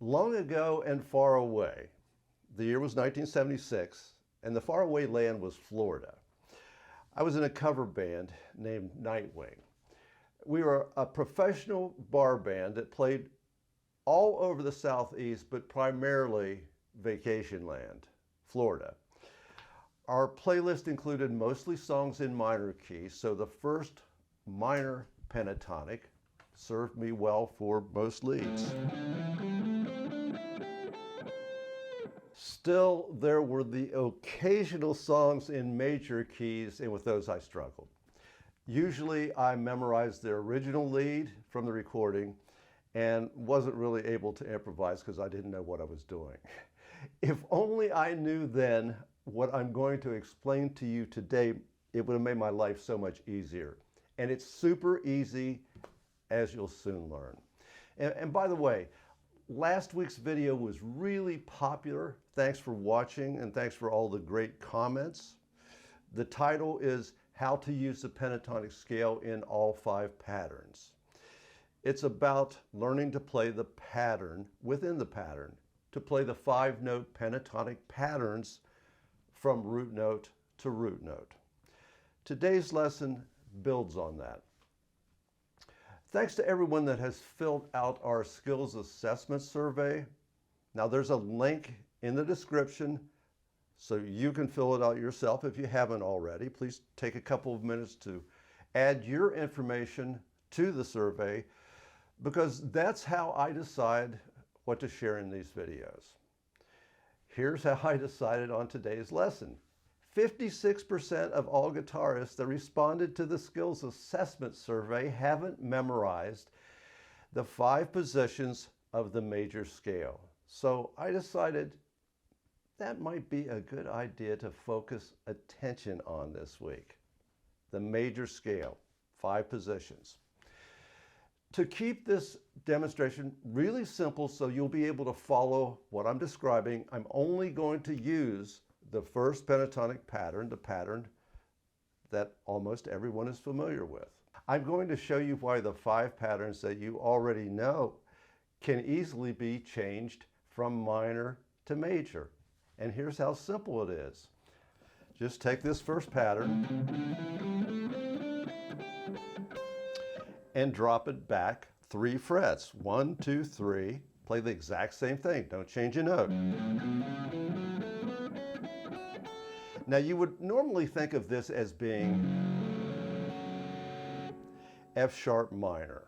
Long ago and far away, the year was 1976, and the faraway land was Florida. I was in a cover band named Nightwing. We were a professional bar band that played all over the Southeast, but primarily vacation land, Florida. Our playlist included mostly songs in minor key, so the first minor pentatonic served me well for most leads. Still, there were the occasional songs in major keys, and with those I struggled. Usually I memorized the original lead from the recording and wasn't really able to improvise because I didn't know what I was doing. If only I knew then what I'm going to explain to you today, it would have made my life so much easier. And it's super easy, as you'll soon learn. And by the way, last week's video was really popular. Thanks for watching and thanks for all the great comments. The title is How to Use the Pentatonic Scale in All 5 Patterns. It's about learning to play the pattern within the pattern, to play the 5-note pentatonic patterns from root note to root note. Today's lesson builds on that. Thanks to everyone that has filled out our skills assessment survey. Now there's a link in the description so you can fill it out yourself if you haven't already. Please take a couple of minutes to add your information to the survey because that's how I decide what to share in these videos. Here's how I decided on today's lesson. 56% of all guitarists that responded to the skills assessment survey haven't memorized the 5 positions of the major scale. So I decided that might be a good idea to focus attention on this week. The major scale, 5 positions. To keep this demonstration really simple so you'll be able to follow what I'm describing, I'm only going to use the first pentatonic pattern, the pattern that almost everyone is familiar with. I'm going to show you why the 5 patterns that you already know can easily be changed from minor to major. And here's how simple it is. Just take this first pattern and drop it back 3 frets. 1, 2, 3. Play the exact same thing. Don't change a note. Now you would normally think of this as being F sharp minor.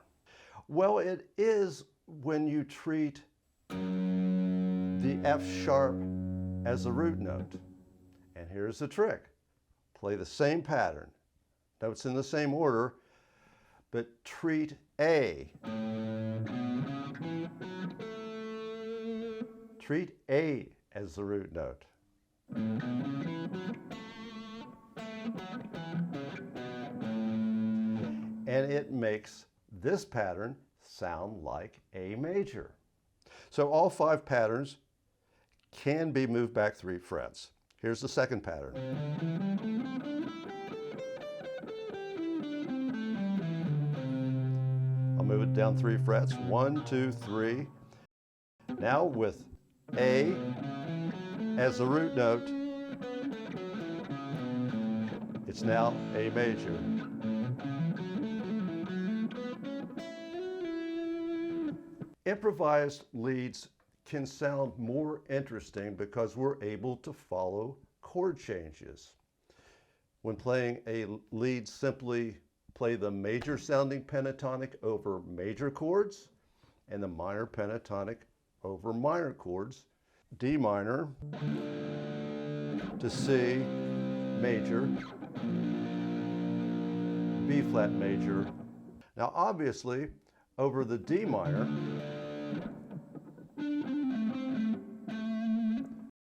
Well, it is when you treat the F sharp as a root note. And here's the trick. Play the same pattern. Notes in the same order, but treat A. Treat A as the root note. And it makes this pattern sound like A major. So all 5 patterns can be moved back 3 frets. Here's the second pattern. I'll move it down 3 frets. 1, 2, 3. Now with A as the root note, it's now A major. Improvised leads can sound more interesting because we're able to follow chord changes. When playing a lead, simply play the major sounding pentatonic over major chords and the minor pentatonic over minor chords. D minor to C major, B flat major. Now obviously over the D minor,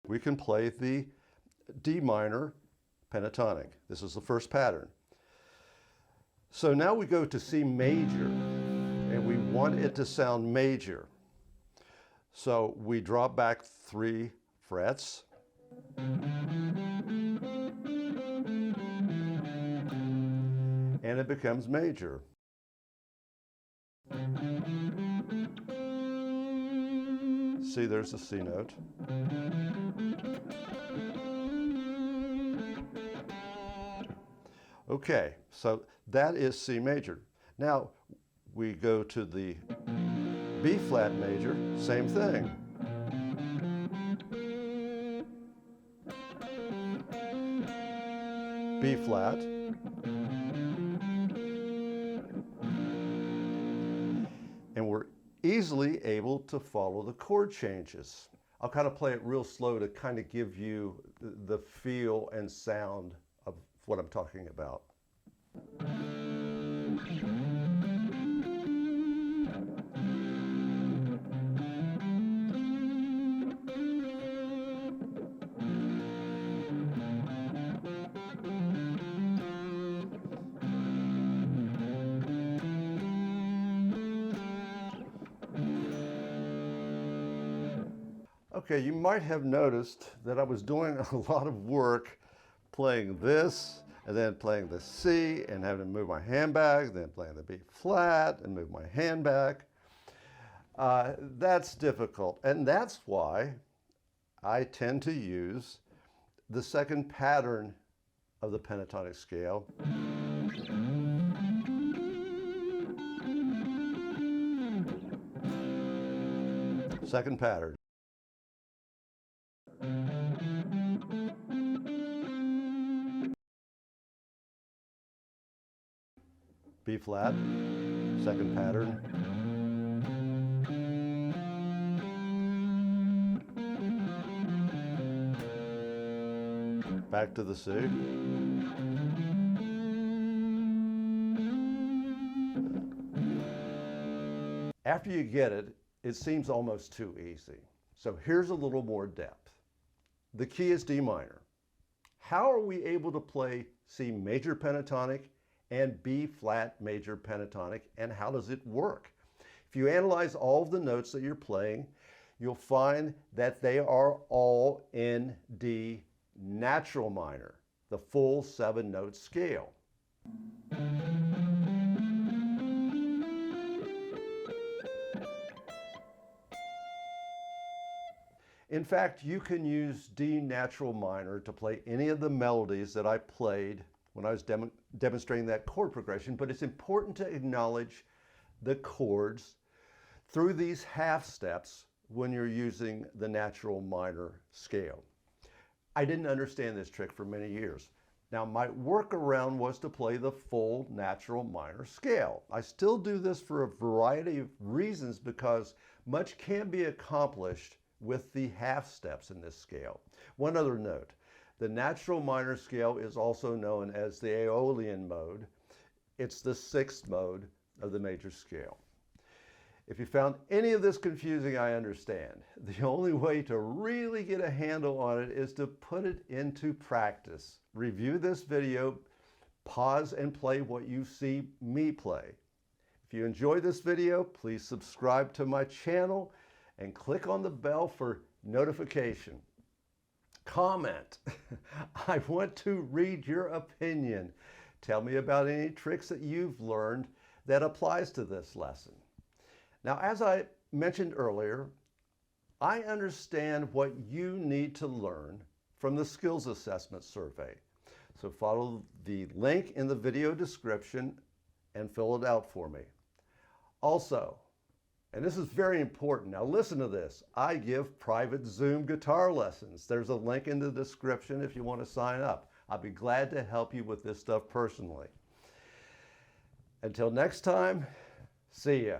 we can play the D minor pentatonic. This is the first pattern. So now we go to C major, and we want it to sound major. So we drop back 3 frets. And it becomes major. See, there's the C note. Okay, so that is C major. Now we go to the B flat major, same thing. B flat. And we're easily able to follow the chord changes. I'll kind of play it real slow to kind of give you the feel and sound of what I'm talking about. Okay, you might have noticed that I was doing a lot of work playing this and then playing the C and having to move my hand back, then playing the B flat and move my hand back. That's difficult, and that's why I tend to use the second pattern of the pentatonic scale. Second pattern. B flat, second pattern. Back to the C. After you get it, it seems almost too easy. So here's a little more depth. The key is D minor. How are we able to play C major pentatonic and B flat major pentatonic, and how does it work? If you analyze all of the notes that you're playing, you'll find that they are all in D natural minor, the full 7-note scale. In fact, you can use D natural minor to play any of the melodies that I played when I was demonstrating that chord progression, but it's important to acknowledge the chords through these half steps when you're using the natural minor scale. I didn't understand this trick for many years. Now, my workaround was to play the full natural minor scale. I still do this for a variety of reasons because much can be accomplished with the half steps in this scale. One other note. The natural minor scale is also known as the Aeolian mode. It's the 6th mode of the major scale. If you found any of this confusing, I understand. The only way to really get a handle on it is to put it into practice. Review this video, pause and play what you see me play. If you enjoyed this video, please subscribe to my channel and click on the bell for notification. Comment. I want to read your opinion. Tell me about any tricks that you've learned that applies to this lesson. Now, as I mentioned earlier, I understand what you need to learn from the skills assessment survey. So follow the link in the video description and fill it out for me. Also, and this is very important. Now listen to this. I give private Zoom guitar lessons. There's a link in the description if you want to sign up. I'll be glad to help you with this stuff personally. Until next time, see ya.